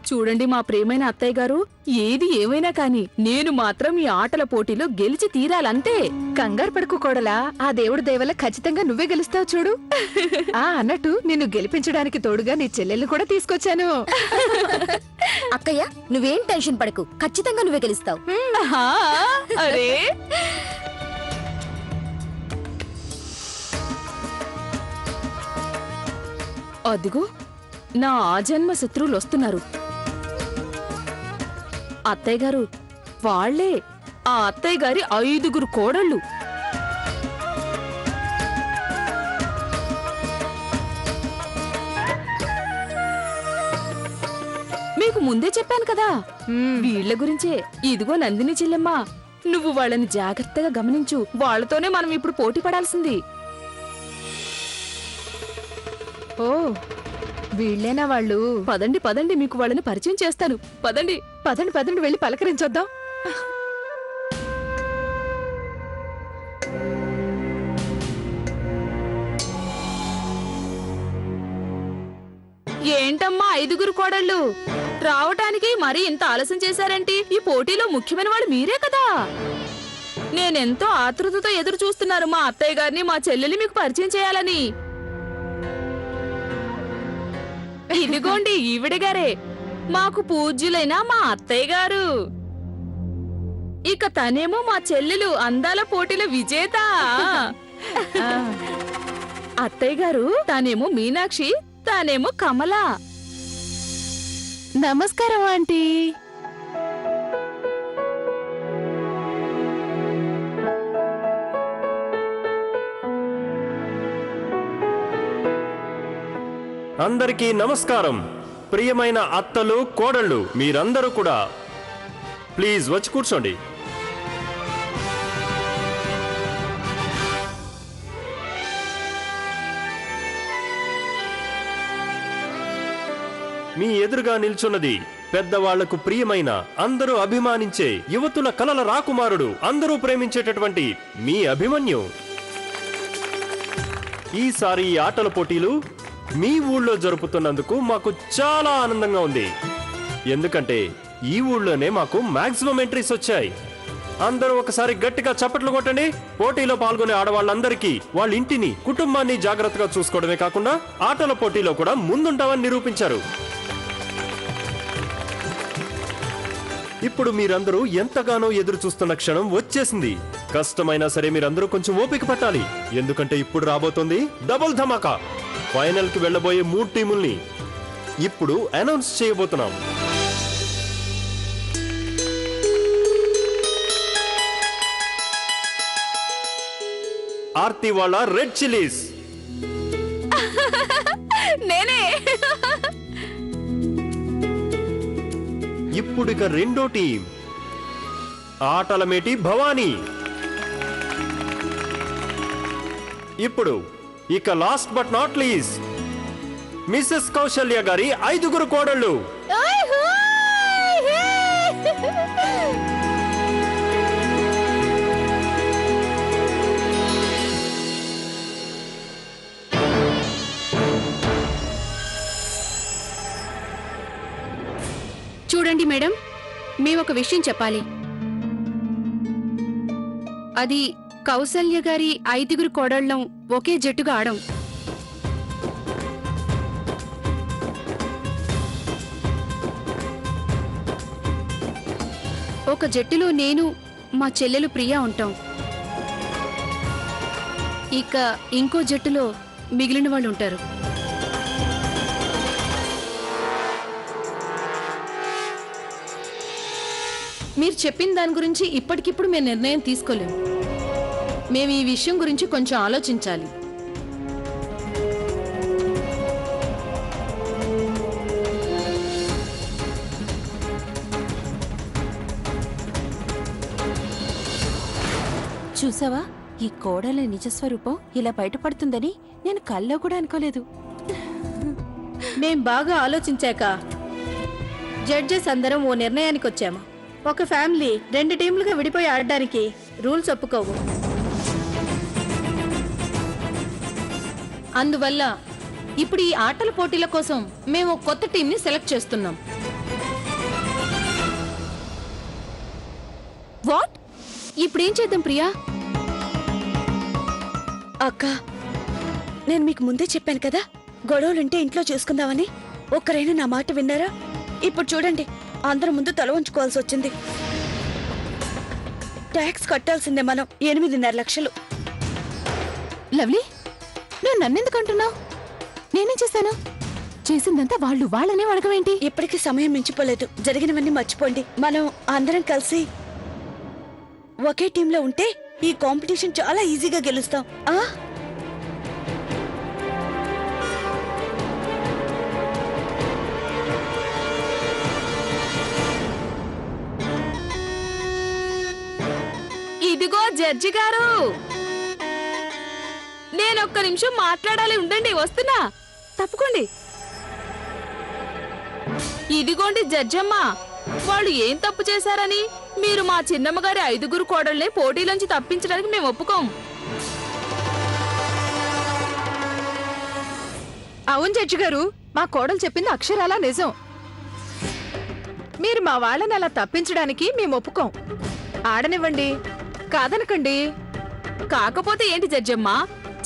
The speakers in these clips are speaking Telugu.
చూడండి మా ప్రియమైన అత్తయ్య గారు, ఏది ఏమైనా కాని నేను మాత్రం ఈ ఆటల పోటీలో గెలిచి తీరాలంతే. కంగారు పడుకు కోడలా, ఆ దేవుడి దయవల్ల ఖచ్చితంగా నువ్వే గెలుస్తావు చూడు. అన్నట్టు నిన్ను గెలిపించడానికి తోడుగా నీ చెల్లెల్ని కూడా తీసుకొచ్చాను. అక్కయ్య, నువ్వేం టెన్షన్ పడకు, ఖచ్చితంగా నువ్వే గెలుస్తావు. ఆహా, అరే అదిగో నా ఆజన్మ శత్రువులు వస్తున్నారు. అత్తయ్య గారు, వాళ్లే ఆ అత్తయ్య గారి 5 కోడళ్ళు. మీకు ముందే చెప్పాను కదా వీళ్ల గురించే. ఇదిగో నందిని చెల్లెమ్మ, నువ్వు వాళ్ళని జాగ్రత్తగా గమనించు. వాళ్లతోనే మనం ఇప్పుడు పోటీ పడాల్సింది. ఓ, వీళ్ళేనా వాళ్ళు? పదండి పదండి, మీకు వాళ్ళని పరిచయం చేస్తాను. పదండి పదండి పదండి, వెళ్ళి పలకరించొద్దాం. ఏంటమ్మా 5 కోడళ్ళు రావటానికి మరి ఇంత ఆలస్యం చేశారేంటి? ఈ పోటీలో ముఖ్యమైన వాళ్ళు మీరే కదా. నేనెంతో ఆతృతతో ఎదురు చూస్తున్నారు మా అత్తయ్య గారిని, మా చెల్లెల్ని మీకు పరిచయం చేయాలని. ఇదిగోండి ఈవిడగారే, మాకు పూజ్యులైన మా అత్తయ్య గారు. ఇక తనేమో మా చెల్లెలు, అందాల పోటీల విజేత. అత్తయ్య గారు, తనేమో మీనాక్షి, తనేమో కమల. నమస్కారం ఆంటీ. అందరికీ నమస్కారం. ప్రియమైన అత్తలు, కోడళ్ళు, మీరందరూ కూడా ప్లీజ్ వచ్చి కూర్చోండి. మీ ఎదురుగా నిల్చున్నది పెద్దవాళ్లకు ప్రియమైన, అందరూ అభిమానించే యువతుల కలల రాకుమారుడు, అందరూ ప్రేమించేటటువంటి మీ అభిమన్యు. ఈసారి ఈ ఆటల పోటీలు మీ ఊళ్ళో జరుపుతున్నందుకు మాకు చాలా ఆనందంగా ఉంది. ఎందుకంటే ఈ ఊళ్ళోనే మాకు మాక్సిమం ఎంట్రీస్ వచ్చాయి. అందరూ ఒకసారి గట్టిగా చప్పట్లు కొట్టండి. పోటీలో పాల్గొనే ఆడవాళ్ళందరికీ వాళ్ళ ఇంటిని, కుటుంబాన్ని జాగ్రత్తగా చూసుకోవడమే కాకుండా ఆటల పోటీలో కూడా ముందుంటామని నిరూపించారు. ఇప్పుడు మీరందరూ ఎంతగానో ఎదురు చూస్తున్న క్షణం వచ్చేసింది. కష్టమైనా సరే మీరందరూ కొంచెం ఓపిక పట్టాలి. ఎందుకంటే ఇప్పుడు రాబోతోంది డబుల్ ధమాకా. ఫైనల్ కి వెళ్లబోయే 3 టీముల్ని ఇప్పుడు అనౌన్స్ చేయబోతున్నాం. ఆర్తి వాళ్ళ రెడ్ చిల్లీస్. నేనే. ఇప్పుడిక రెండో టీం ఆటలమేటి భవానీ. ఇప్పుడు ఇక last but not least Mrs Kausalya గారి 5 కోడళ్ళు. చూడండి మేడం, మేమొక విషయం చెప్పాలి. అది కౌసల్య గారి 5 కోడళ్ళం ఒకే జట్టుగా ఆడం. ఒక జట్టులో నేను, మా చెల్లెలు ప్రియా ఉంటాం. ఇక ఇంకో జట్టులో మిగిలిన వాళ్ళు ఉంటారు. మీరు చెప్పిన దాని గురించి ఇప్పటికిప్పుడు మేము నిర్ణయం తీసుకోలేము. మేము ఈ విషయం గురించి కొంచెం ఆలోచించాలి. చూసావా, ఈ కోడల నిజస్వరూపం ఇలా బయటపడుతుందని నేను కల్లో కూడా అనుకోలేదు. మేం బాగా ఆలోచించాక జడ్జెస్ అందరం ఓ నిర్ణయానికి వచ్చాము. ఒక ఫ్యామిలీ 2 టీంలుగా విడిపోయి ఆడడానికి రూల్స్ ఒప్పుకోవు. అందువల్ల ఇప్పుడు ఈ ఆటల పోటీల కోసం మేము కొత్త టీంని సెలెక్ట్ చేస్తున్నాం. ఇప్పుడేం చేద్దాం ప్రియా? అక్క నేను మీకు ముందే చెప్పాను కదా గొడవలుంటే ఇంట్లో చూసుకుందామని. ఒక్కరైనా నా మాట విన్నారా? ఇప్పుడు చూడండి, అందరి ముందు తల ఉంచుకోవాల్సి వచ్చింది. ట్యాక్స్ కట్టాల్సిందే మనం 8.5 లక్షలు. లవ్లీ, నువ్వు నన్నెందుకు అంటున్నావు? నేనేం చేశాను? చేసిందంతా వాళ్ళనే అడగవేంటి? ఇప్పటికీ సమయం మించిపోలేదు. జరిగినవన్నీ మర్చిపోండి. మనం అందరం కలిసి ఒకే టీంలో ఉంటే ఈ కాంపిటీషన్ చాలా ఈజీగా గెలుస్తాం. ఇదిగో జడ్జి గారు, నేనొక్క నిమిషం మాట్లాడాలి, ఉండండి, వస్తున్నా. తప్పుకోండి. ఇదిగోండి జడ్జమ్మ, వాళ్ళు ఏం తప్పు చేశారని మీరు మా చిన్నమ్మ గారి 5 కోడల్ని పోటీలోంచి తప్పించడానికి మేము ఒప్పుకోం. అవును జడ్జి గారు, మా కోడలు చెప్పింది అక్షరాలా నిజం. మీరు మా వాళ్ళని అలా తప్పించడానికి మేము ఒప్పుకోం. ఆడనివ్వండి, కాదనకండి. కాకపోతే ఏంటి జడ్జమ్మ,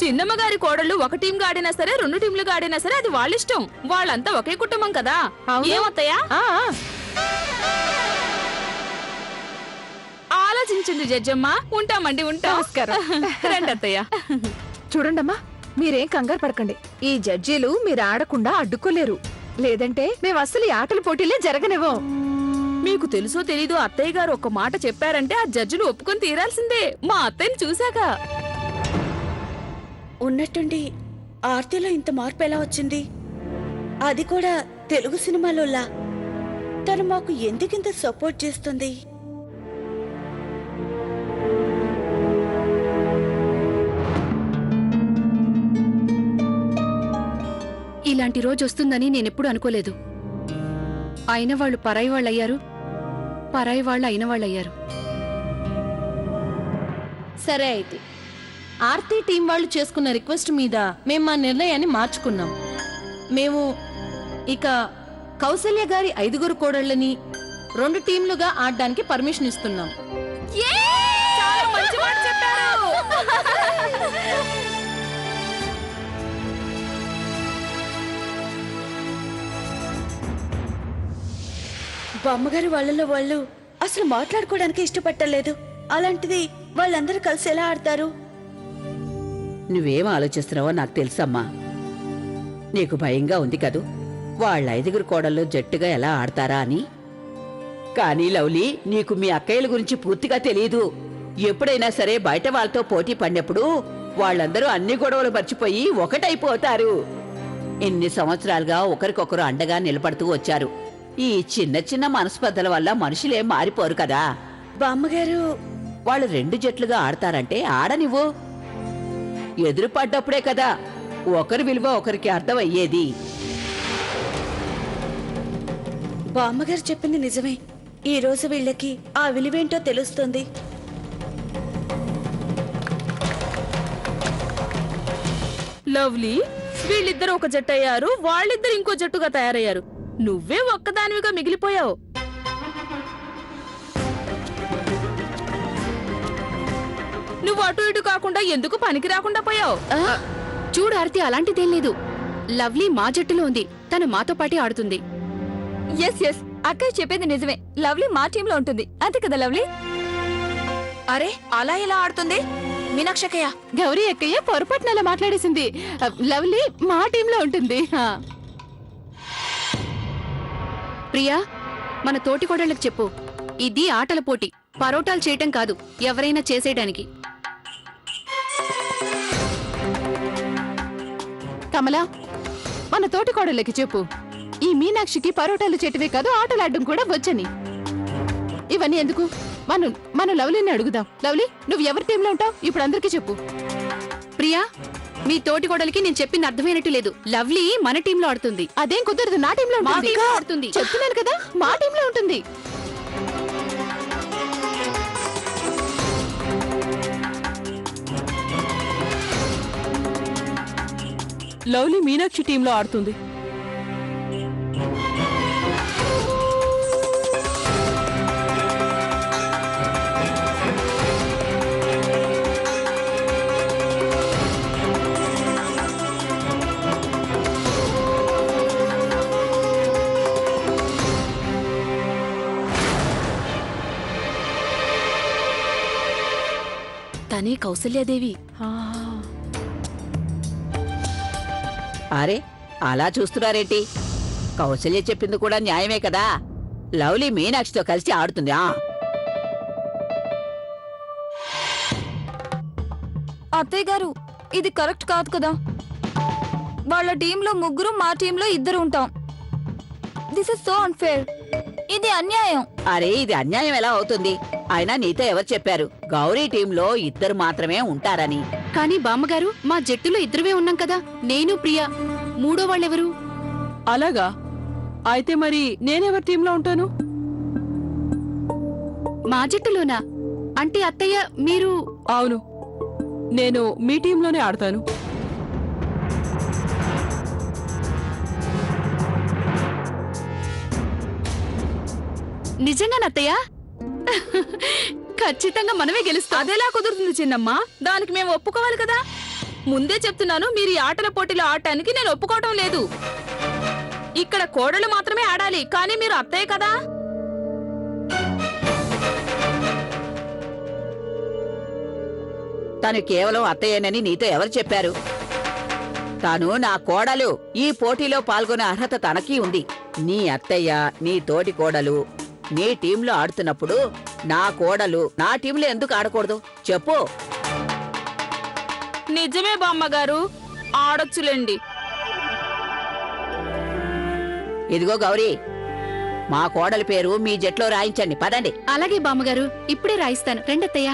చిన్నమ్మ గారి కోడళ్ళు ఒక టీంగా ఆడినా సరే 2 టీంలుగా ఆడినా సరే అది వాళ్ళిష్టం. వాళ్ళంతా ఒకే కుటుంబం కదా. అవును. ఏమత్తయ్యా? ఆ, ఆలోచించండి జడ్జమ్మ. ఉంటామండి, ఉంటాం. నమస్కారం. రండి అత్తయ్య. చూడండమ్మా, మీరేం కంగారు పడకండి. ఈ జడ్జీలు మీరు ఆడకుండా అడ్డుకోలేరు. లేదంటే మేము అసలు ఈ ఆటల పోటీలే జరగనివ్వం. మీకు తెలుసో తెలీదో అత్తయ్య గారు ఒక మాట చెప్పారంటే ఆ జడ్జిలు ఒప్పుకొని తీరాల్సిందే, మా అత్తయ్యని చూశాక. ఉన్నట్టుండి ఆర్తిలో ఇంత మార్పు ఎలా వచ్చింది? అది కూడా తెలుగు సినిమాలోలా. తను మాకు ఎందుకింత సపోర్ట్ చేస్తుంది? ఇలాంటి రోజు వస్తుందని నేనెప్పుడు అనుకోలేదు. అయిన వాళ్ళు పరాయి వాళ్ళయ్యారు, పరాయి వాళ్ళు అయిన వాళ్ళయ్యారు. సరే అయితే ఆర్తి టీం వాళ్ళు చేసుకున్న రిక్వెస్ట్ మీద మేము మా నిర్ణయాన్ని మార్చుకున్నాం. మేము ఇక కౌసల్య గారి 5 కోడళ్ళని 2 టీంలుగా ఆడడానికి పర్మిషన్ ఇస్తున్నాం. చాలా మంచి మాట చెప్పారు. బామ్మగారి వాళ్ళలో వాళ్ళు అసలు మాట్లాడుకోవడానికి ఇష్టపట్టలేదు. అలాంటిది వాళ్ళందరూ కలిసి ఎలా ఆడతారు? నువ్వేం ఆలోచిస్తున్నావో నాకు తెలుసమ్మా. నీకు భయంగా ఉంది కదూ వాళ్ళ 5 కోడళ్ళు జట్టుగా ఎలా ఆడతారా అని. కానీ లవ్లీ, నీకు మీ అక్కయ్యల గురించి పూర్తిగా తెలియదు. ఎప్పుడైనా సరే బయట వాళ్ళతో పోటీ పడినప్పుడు వాళ్ళందరూ అన్ని గొడవలు మర్చిపోయి ఒకటైపోతారు. ఎన్ని సంవత్సరాలుగా ఒకరికొకరు అండగా నిలబడుతూ వచ్చారు. ఈ చిన్న చిన్న మనస్పర్ధల వల్ల మనుషులేం మారిపోరు కదా. బామ్మగారు వాళ్ళు 2 జట్లుగా ఆడతారంటే ఆడనివ్వు. ఎదురుపడ్డప్పుడే కదా ఒకరి విలువ ఒకరికి అర్థమయ్యేది. బామ్మగారు చెప్పింది నిజమే. ఈ రోజు వీళ్ళకి ఆ విలువేంటో తెలుస్తుంది. లవ్లీ, వీళ్ళిద్దరు ఒక జట్టు అయ్యారు, వాళ్ళిద్దరు ఇంకో జట్టుగా తయారయ్యారు. నువ్వే ఒక్కదానివిగా మిగిలిపోయావు. నువ్వు అటు ఇటు కాకుండా ఎందుకు పనికి రాకుండా పోయావు? చూడు ఆర్తి, అలాంటిదేం లేదు. లవ్లీ మా జట్టులో ఉంది, తను మాతో పాటే ఆడుతుంది. ఎస్ ఎస్, అక్కయ్య చెప్పేది నిజమే. లవ్లీ మా టీంలో ఉంటుంది, అంతే కదా లవ్లీ? అరే, అలా ఎలా ఆడుతుంది మీనాక్షకయ్య? గౌరీ అక్కయ్య పొరపాటున అలా మాట్లాడేసింది. లవ్లీ మా టీంలో ఉంటుంది. ప్రియా, మన తోటి కోడళ్ళకి చెప్పు, ఇది ఆటల పోటీ, పరోటాలు చేయటం కాదు, ఎవరైనా చేసేయడానికి. కమలా, మన తోటి కోడళ్ళకి చెప్పు, ఈ మీనాక్షికి పరోటాలు చెట్టువే కాదు ఆటలాడడం కూడా వచ్చని. ఇవన్నీ ఎందుకు? మనం లవ్లీని అడుగుదాం. లవ్లీ, నువ్వు ఎవరి టీంలో ఉంటావు ఇప్పుడు అందరికీ చెప్పు. ప్రియా, మీ తోటి కోడలికి నేను చెప్పింది అర్థమైనట్టు లేదు. లవ్లీ మన టీంలో ఆడుతుంది. అదేం కుదరదు, నా టీంలో మా ఉంటుంది. టీంలో ఆడుతుంది. చెప్తున్నాను కదా, మా టీంలో ఉంటుంది. లవ్లీ మీనాక్షి టీంలో ఆడుతుంది. లవ్లీ కౌసల్యాదేవి. అరే అలా చూస్తున్నారేంటి? కౌశల్య చెప్పింది కూడా న్యాయమే కదా. లవ్లీ మీనాక్షితో కలిసి ఆడుతుంది. అత్తయ్య గారు ఇది కరెక్ట్ కాదు కదా. వాళ్ళ టీంలో ముగ్గురు, మా టీంలో ఇద్దరు ఉంటాం. This is so unfair. ఇది అన్యాయం. అరే ఇది అన్యాయం ఎలా అవుతుంది? అయినా నీతో ఎవరు చెప్పారు గౌరీ టీంలో ఇద్దరు మాత్రమే ఉంటారని? కానీ బామ్మగారు, మా జట్టులో ఇద్దరువే ఉన్నాం కదా, నేను ప్రియా. మూడో వాళ్ళెవరు? అలాగా? అయితే మరి నేనెవరి టీంలో ఉంటాను? మా జట్టులోనా? అంటే అత్తయ్య మీరు? అవును, నేను మీ టీంలోనే ఆడతాను. నిజంగానత్తయ్య? ఖచ్చితంగా మనమే గెలుస్తాం. అదెలా కుదురుతుంది చిన్నమ్మా? దానికి మేము ఒప్పుకోవాలి కదా. ముందే చెప్తున్నాను, మీరు ఈ ఆటల పోటీలో ఆడటానికి నేను ఒప్పుకోవటం లేదు. ఇక్కడ కోడలు మాత్రమే ఆడాలి, కానీ మీరు అత్తయ్య కదా. తను కేవలం అత్తయ్యనని నీతో ఎవరు చెప్పారు? తాను నా కోడలు. ఈ పోటీలో పాల్గొనే అర్హత తనకి ఉంది. నీ అత్తయ్య, నీ తోటి కోడలు నీ టీంలో ఆడుతున్నప్పుడు నా కోడలు నా టీంలో ఎందుకు ఆడకూడదు చెప్పు? నిజమే బామ్మగారు, ఆడొచ్చులేండి. ఇదిగో గౌరీ, మా కోడలి పేరు మీ జట్లో రాయించండి. పదండి. అలాగే బామ్మగారు, ఇప్పుడే రాయిస్తాను. రెండత్తయ్య.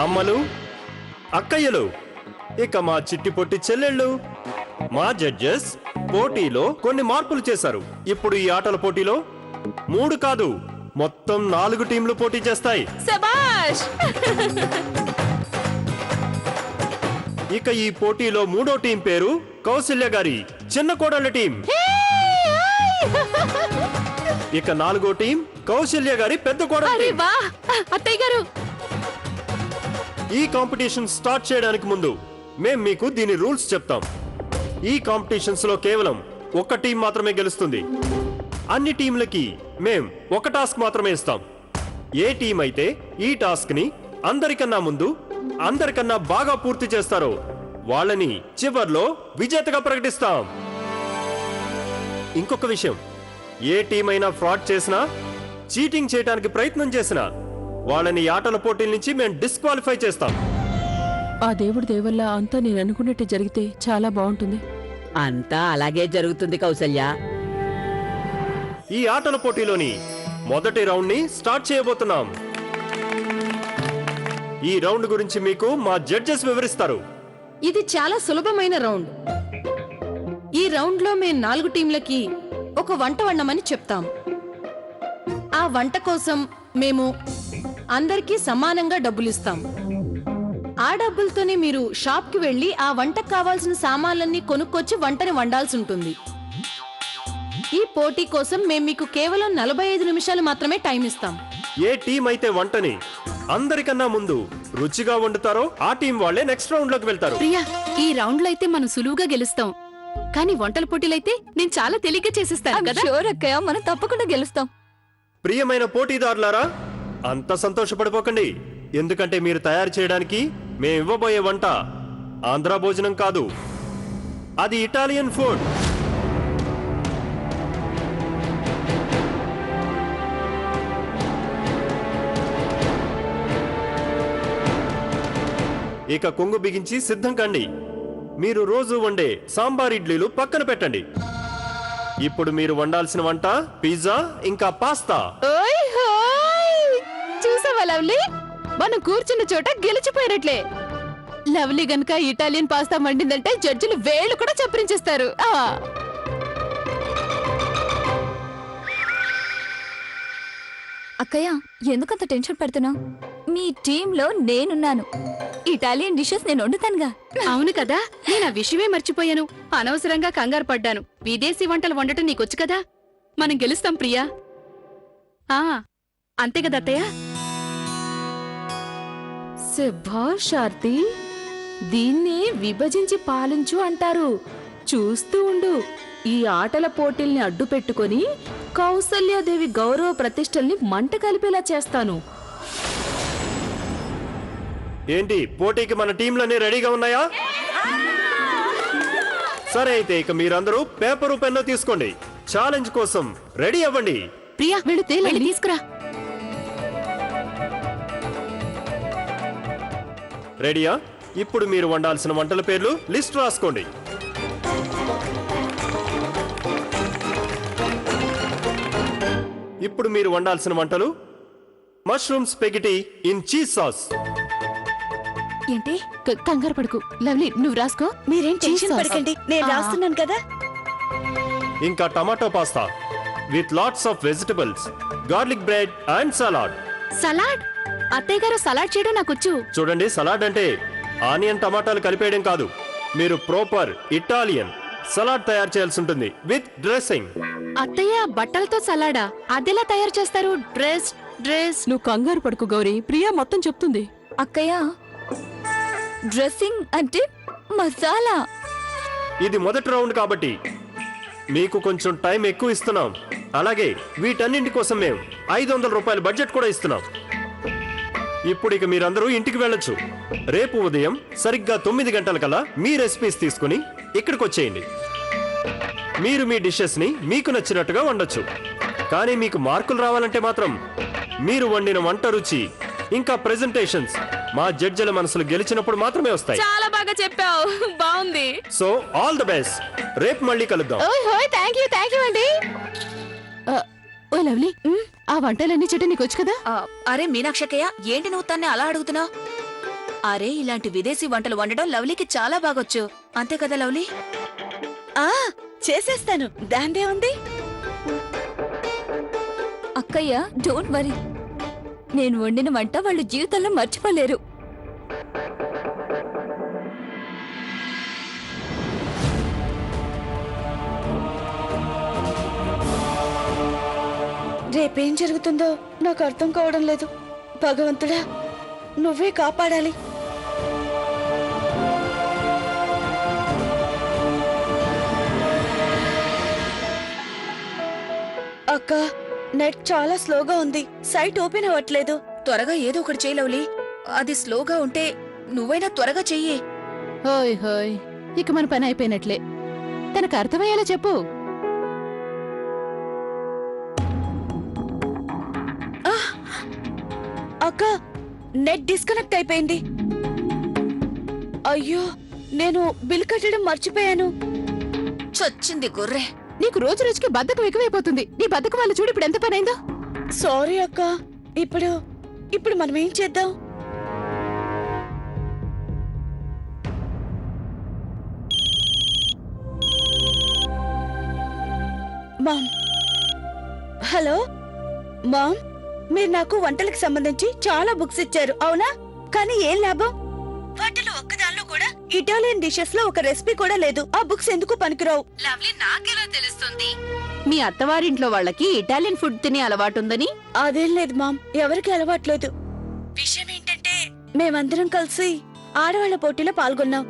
అమ్మలు, అక్కయ్యలు, ఇక మా చిట్టి పొట్టి చెల్లెళ్ళు, మా జడ్జెస్ పోటీలో కొన్ని మార్పులు చేశారు. ఇప్పుడు ఈ ఆటల పోటీలో 3 కాదు, మొత్తం 4 టీంలు పోటీ చేస్తాయి. శభాష్! ఇక ఈ పోటీలో 3వ టీం పేరు కౌశల్య గారి చిన్న కోడళ్ళ టీం. ఇక 4వ టీం కౌశల్య గారి పెద్ద కోడళ్ళ అరే టీం. వా! అత్తయ్య గారు, ఈ కాంపిటీషన్ స్టార్ట్ చేయడానికి ముందు మేం మీకు దీని రూల్స్ చెప్తాం. ఈ కాంపిటీషన్స్ లో కేవలం ఒక టీం మాత్రమే గెలుస్తుంది. అన్ని టీంలకి మేం ఒక టాస్క్ మాత్రమే ఇస్తాం. ఏ టీం అయితే ఈ టాస్క్ ని అందరికన్నా ముందు, అందరికన్నా బాగా పూర్తి చేస్తారో వాళ్ళని చివర్లో విజేతగా ప్రకటిస్తాం. ఇంకొక విషయం, ఏ టీం అయినా ఫ్రాడ్ చేసినా, చీటింగ్ చేయడానికి ప్రయత్నం చేసినా వాళ్ళని ఆటల పోటీల నుంచి మేము డిస్క్వాలిఫై చేస్తాం. ఆ దేవుడి దేవల్ల అంతా నేను అనుకున్నట్టే జరిగితే చాలా బాగుంటుంది. అంతా అలాగే జరుగుతుంది కౌసల్య. ఈ ఆటల పోటీలోని మొదటి రౌండ్ ని స్టార్ట్ చేయబోతున్నాం. ఈ రౌండ్ గురించి మీకు మా జడ్జెస్ వివరిస్తారు. ఇది చాలా సులభమైన రౌండ్. ఈ రౌండ్ లో మేము 4 టీంలకి ఒక వంట వండమని చెప్తాం. ఆ వంట కోసం మేము అందరికీ సమానంగా డబ్బులిస్తాం. ఆ డబ్బులతోనే మీరు షాప్ కి వెళ్లి ఆ వంటకు కావాల్సిన సామాన్లన్నీ కొనుక్కొచ్చి వంటని వండాల్సి ఉంటుంది. ఈ పోటీ కోసం మేము మీకు కేవలం 45 నిమిషాలు మాత్రమే టైం ఇస్తాం. ఏ టీం అయితే వంటని అందరికన్నా ముందు రుచిగా వండుతారో ఆ టీం వాళ్ళే నెక్స్ట్ రౌండ్ లోకి వెళ్తారు. ప్రియా, ఈ రౌండ్ లో అయితే మనం సులువుగా గెలుస్తాం. కానీ వంటల పోటీలైతే నేను చాలా తేలిగ్గా చేసేస్తాను కదా. షూర్ అక్కయ్య, మనం తప్పకుండా గెలుస్తాం. ప్రియమైన పోటీదారులారా, అంత సంతోషపడిపోకండి. ఎందుకంటే మీరు తయారు చేయడానికి మేము ఇవ్వబోయే వంట ఆంధ్ర భోజనం కాదు, అది ఇటాలియన్ ఫుడ్. ఇక కొంగు బిగించి సిద్ధం కండి. మీరు రోజు వండే సాంబార్ ఇడ్లీలు పక్కన పెట్టండి. ఇప్పుడు మీరు వండాల్సిన వంట పిజ్జా ఇంకా పాస్తా. ఓయ్ హోయ్! చూసావా లవ్లీ, మనం కూర్చున్న చోట గెలిచిపోయినట్లే. లవ్లీ గనుక ఇటాలియన్ పాస్తా వండిందంటే జడ్జిలు వేళ్ళు కూడా చప్పరించేస్తారు. అక్కయ్య, ఎందుకంత టెన్షన్ పెడుతున్నావు? మీ టీంలో నేనున్నాను. ఇటాలియన్ డిషెస్ నేను వండుతానుగా. అవును కదా, నేను ఆ విషయమే మర్చిపోయాను. అనవసరంగా కంగారు పడ్డాను. విదేశీ వంటలు వండటం నీకొచ్చు కదా, మనం గెలుస్తాం ప్రియా. అంతే కదా అత్తయ్య? శభాష్ ఆర్తి, దీన్ని విభజించి పాలించు అంటారు. చూస్తూ ఉండు, ఈ ఆటల పోటీల్ని అడ్డు పెట్టుకొని కౌసల్యాదేవి గౌరవ ప్రతిష్టల్ని మంట కలిపేలా చేస్తాను. ఏంటి పోటీకి మన టీంలన్నీ రెడీగా ఉన్నాయా? సరే అయితే ఇక మీరందరూ పేపరు పెన్ను తీసుకోండి. ఛాలెంజ్ కోసం రెడీ అవ్వండి. ప్రియా వీళ్ళు తేలి తీసుకురా. రెడీయా? ఇప్పుడు మీరు వండాల్సిన వంటల పేర్లు లిస్ట్ రాసుకోండి. ఇప్పుడు మీరు వండాల్సిన వంటలు mushroom spaghetti in cheese sauce. ఏంటి? కంగారు పడుకు లవ్లీ, నువ్వు రాసుకో. మీరేం టెన్షన్ Cheese sauce. పడకండి, నేను రాస్తున్నాను కదా. ఇంకా tomato pasta with lots of vegetables, garlic bread and salad. Salad? అత్తయ్య గారు సలాడ్ చేయడం నాకొచ్చు. చూడండి, సలాడ్ అంటే ఆనియన్ టమాటాలు కలిపేయడం కాదు. మీరు ప్రాపర్ ఇటాలియన్ సలాడ్ తయారు చేయాల్సి ఉంటుంది విత్ డ్రెస్సింగ్. అత్తయ్య బట్టలతో సలాడా? అదెలా తయారు చేస్తారు? డ్రెస్ నువ్వు కంగారు పడుకు గౌరీ, ప్రియా మొత్తం చెప్తుంది. అక్కయ్య, డ్రెస్సింగ్ అంటే మసాలా. ఇది మొదటి రౌండ్ కాబట్టి మీకు కొంచెం టైం ఎక్కువ ఇస్తున్నాం. అలాగే వీటన్నింటి కోసం మేము 500 రూపాయల బడ్జెట్ కూడా ఇస్తున్నాం. ఇప్పుడు ఇక మీరందరూ ఇంటికి వెళ్ళొచ్చు. రేపు ఉదయం సరిగ్గా 9 గంటలకల్లా మీ రెసిపీస్ తీసుకుని ఇక్కడికి వచ్చేయండి. మీరు మీ డిషెస్ ని మీకు నచ్చినట్టుగా వండొచ్చు. కానీ మీకు మార్కులు రావాలంటే మాత్రం మీరు వండిన వంట రుచి ఇంకా ప్రెజెంటేషన్స్ మా జడ్జిల మనసులు గెలిచినప్పుడు మాత్రమే వస్తాయి. చాలా బాగా చెప్పావు, బాగుంది. So all the best. రేపు మళ్ళీ కలుద్దాం. ఓయ్ హోయ్, థ్యాంక్ యూ అండి. ఓ లవ్లీ, ఆ వంటలన్నీ చెట్టు నీకు వచ్చు కదా? అరే మీనాక్షకయ్య, ఏంటి నువ్వు తన్ని అలా అడుగుతున్నావు? అరే ఇలాంటి విదేశీ వంటలు వండడం లవ్లీకి చాలా బాగొచ్చు, అంతే కదా లవ్లీ? చేసేస్తాను, దాందే ఉంది. అక్కయ్య, డోంట్ వరీ. నేను వండిన వంట వాళ్ళు జీవితంలో మర్చిపోలేరు. రేపేం జరుగుతుందో నాకు అర్థం కావడం లేదు. భగవంతుడా, నువ్వే కాపాడాలి. అక్క, నెట్ చాలా స్లోగా ఉంది, సైట్ ఓపెన్ అవ్వట్లేదు. త్వరగా ఏదో ఒకటి చేయి లవ్లీ. అది స్లోగా ఉంటే నువ్వైనా త్వరగా చెయ్యి. హోయ్ హోయ్, ఇక మన పని అయిపోయినట్లే. తనకు అర్థమయ్యేలా చెప్పు. అక్క, నెట్ డిస్కనెక్ట్ అయిపోయింది. అయ్యో, నేను బిల్ కట్టడం మర్చిపోయాను. చచ్చింది గొర్రె. నీకు రోజు రోజుకి బద్ధకం ఎక్కువైపోతుంది. నీ బద్ధకం వల్ల చూడు ఇప్పుడు ఎంత పని అయిందో. సారీ అక్క. ఇప్పుడు మనం ఏం చేద్దాం? మామ్, హలో మామ్, మీరు నాకు వంటలకు సంబంధించి చాలా బుక్స్ ఇచ్చారు, అవునా? కానీ ఏం లాభం? వాటిలో ఒక్కదానిలో కూడా ఇటాలియన్ డిషెస్ లో ఒక రెసిపీ కూడా లేదు. ఆ బుక్స్ ఎందుకు పనికిరావు? లవ్లీ, నాకెలా తెలుస్తుంది మీ అత్తవారింట్లో వాళ్ళకి ఇటాలియన్ ఫుడ్ తినే అలవాటుందని? అదేం లేదు మామ్, ఎవరికి అలవాట్లేదు. విషయం ఏంటంటే మేమందరం కలిసి ఆడవాళ్ల పోటీలో పాల్గొన్నాం.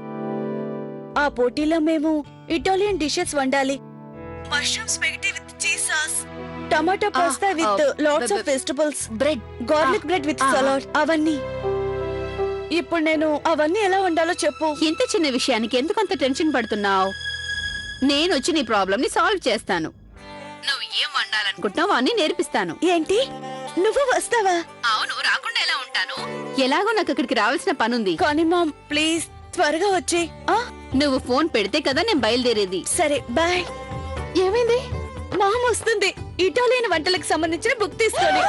ఆ పోటీలో మేము ఇటాలియన్ డిషెస్ వండాలి. Mushroom spaghetti with cheese sauce, tomato pasta with lots of vegetables, bread, garlic bread with salad, అవన్నీ. ఇప్పుడు నేను అవన్నీ ఎలా వండాలో చెప్పు. ఇంత చిన్న విషయానికి ఎందుకంత టెన్షన్ పడుతున్నావు? నేను వచ్చి నీ ప్రాబ్లం ని సాల్వ్ చేస్తాను. నువ్వు ఏం వండాలనుకుంటున్నావు అని నేర్పిస్తాను. ఏంటి, నువ్వు వస్తావా? అవును, రాకుండా ఎలా ఉంటాను? ఎలాగో నాకు అక్కడికి రావాల్సిన పనుంది. కానీ మామ్, ప్లీజ్ త్వరగా వచ్చి. నువ్వు ఫోన్ పెడితే కదా నేను బయలుదేరేది. సరే, బాయ్. ఏమైంది? మామ్ వస్తుంది, ఇటాలియన్ వంటలకు సంబంధించిన బుక్ తీసుకొని.